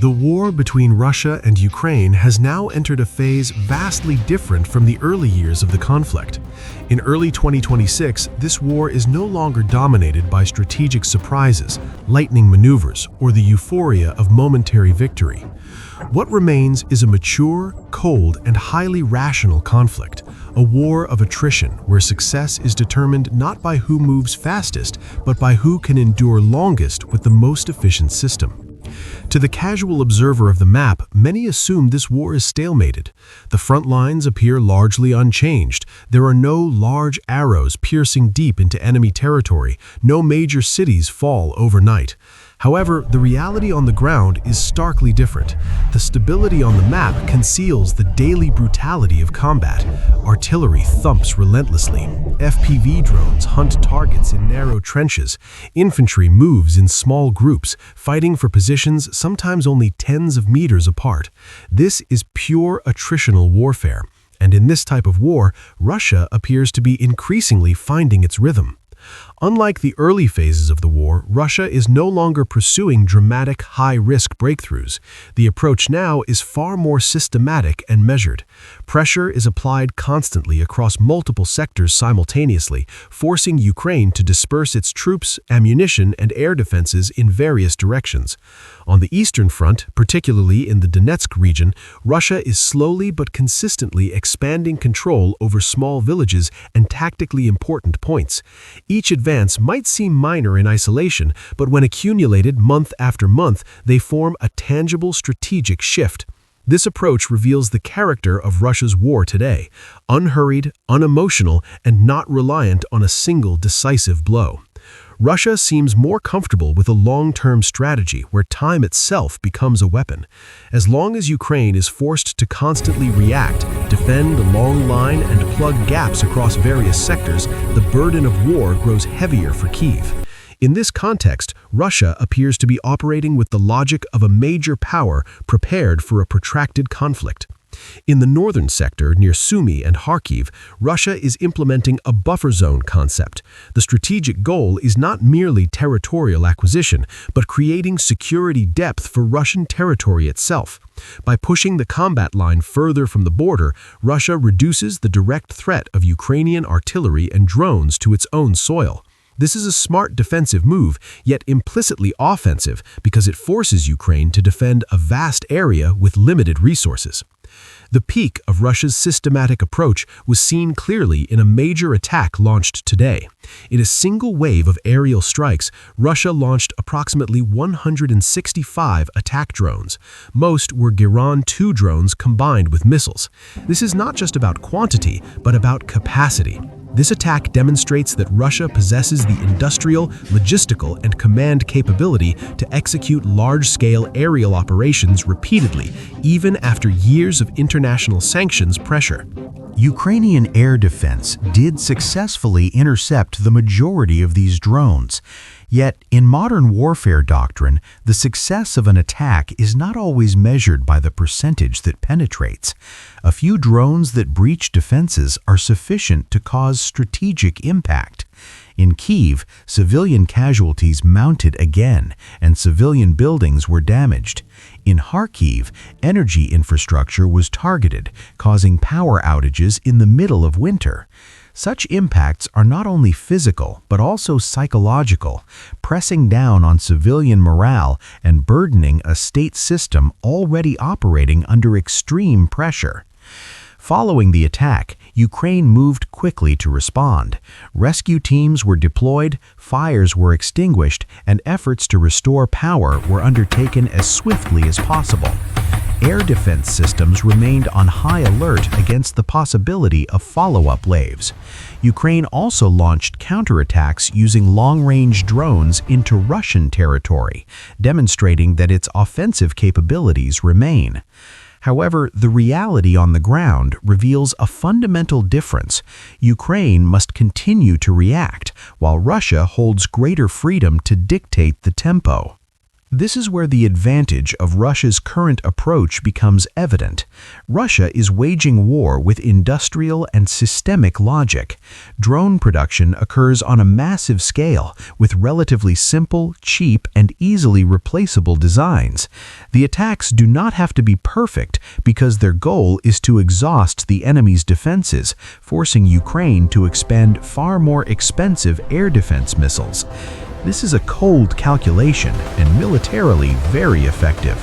The war between Russia and Ukraine has now entered a phase vastly different from the early years of the conflict. In early 2026, this war is no longer dominated by strategic surprises, lightning maneuvers, or the euphoria of momentary victory. What remains is a mature, cold, and highly rational conflict, a war of attrition where success is determined not by who moves fastest, but by who can endure longest with the most efficient system. To the casual observer of the map, many assume this war is stalemated. The front lines appear largely unchanged. There are no large arrows piercing deep into enemy territory. No major cities fall overnight. However, the reality on the ground is starkly different. The stability on the map conceals the daily brutality of combat. Artillery thumps relentlessly. FPV drones hunt targets in narrow trenches. Infantry moves in small groups, fighting for positions sometimes only tens of meters apart. This is pure attritional warfare. And in this type of war, Russia appears to be increasingly finding its rhythm. Unlike the early phases of the war, Russia is no longer pursuing dramatic, high-risk breakthroughs. The approach now is far more systematic and measured. Pressure is applied constantly across multiple sectors simultaneously, forcing Ukraine to disperse its troops, ammunition, and air defenses in various directions. On the eastern front, particularly in the Donetsk region, Russia is slowly but consistently expanding control over small villages and tactically important points. Each advance might seem minor in isolation, but when accumulated month after month, they form a tangible strategic shift. This approach reveals the character of Russia's war today: unhurried, unemotional, and not reliant on a single decisive blow. Russia seems more comfortable with a long-term strategy where time itself becomes a weapon. As long as Ukraine is forced to constantly react, defend a long line, and plug gaps across various sectors, the burden of war grows heavier for Kyiv. In this context, Russia appears to be operating with the logic of a major power prepared for a protracted conflict. In the northern sector near Sumy and Kharkiv, Russia is implementing a buffer zone concept. The strategic goal is not merely territorial acquisition, but creating security depth for Russian territory itself. By pushing the combat line further from the border, Russia reduces the direct threat of Ukrainian artillery and drones to its own soil. This is a smart defensive move, yet implicitly offensive because it forces Ukraine to defend a vast area with limited resources. The peak of Russia's systematic approach was seen clearly in a major attack launched today. In a single wave of aerial strikes, Russia launched approximately 165 attack drones. Most were Giran-2 drones combined with missiles. This is not just about quantity, but about capacity. This attack demonstrates that Russia possesses the industrial, logistical, and command capability to execute large-scale aerial operations repeatedly, even after years of international sanctions pressure. Ukrainian air defense did successfully intercept the majority of these drones. Yet, in modern warfare doctrine, the success of an attack is not always measured by the percentage that penetrates. A few drones that breach defenses are sufficient to cause strategic impact. In Kyiv, civilian casualties mounted again, and civilian buildings were damaged. In Kharkiv, energy infrastructure was targeted, causing power outages in the middle of winter. Such impacts are not only physical, but also psychological, pressing down on civilian morale and burdening a state system already operating under extreme pressure. Following the attack, Ukraine moved quickly to respond. Rescue teams were deployed, fires were extinguished, and efforts to restore power were undertaken as swiftly as possible. Air defense systems remained on high alert against the possibility of follow-up waves. Ukraine also launched counterattacks using long-range drones into Russian territory, demonstrating that its offensive capabilities remain. However, the reality on the ground reveals a fundamental difference. Ukraine must continue to react, while Russia holds greater freedom to dictate the tempo. This is where the advantage of Russia's current approach becomes evident. Russia is waging war with industrial and systemic logic. Drone production occurs on a massive scale with relatively simple, cheap, and easily replaceable designs. The attacks do not have to be perfect because their goal is to exhaust the enemy's defenses, forcing Ukraine to expend far more expensive air defense missiles. This is a cold calculation and militarily very effective.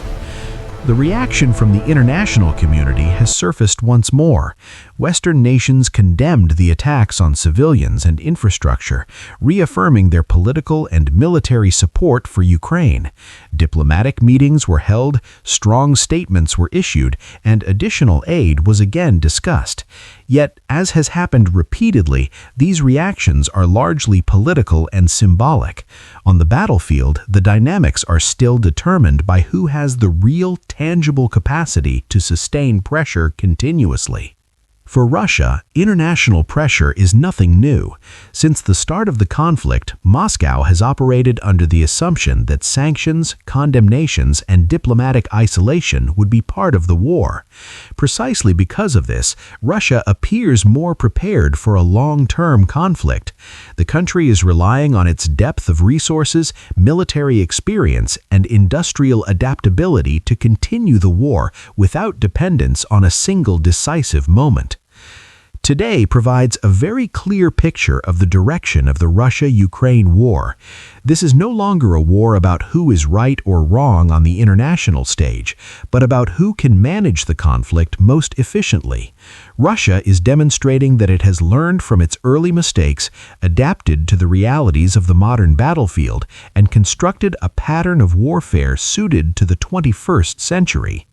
The reaction from the international community has surfaced once more. Western nations condemned the attacks on civilians and infrastructure, reaffirming their political and military support for Ukraine. Diplomatic meetings were held, strong statements were issued, and additional aid was again discussed. Yet, as has happened repeatedly, these reactions are largely political and symbolic. On the battlefield, the dynamics are still determined by who has the real, tangible capacity to sustain pressure continuously. For Russia, international pressure is nothing new. Since the start of the conflict, Moscow has operated under the assumption that sanctions, condemnations, and diplomatic isolation would be part of the war. Precisely because of this, Russia appears more prepared for a long-term conflict. The country is relying on its depth of resources, military experience, and industrial adaptability to continue the war without dependence on a single decisive moment. Today provides a very clear picture of the direction of the Russia-Ukraine war. This is no longer a war about who is right or wrong on the international stage, but about who can manage the conflict most efficiently. Russia is demonstrating that it has learned from its early mistakes, adapted to the realities of the modern battlefield, and constructed a pattern of warfare suited to the 21st century.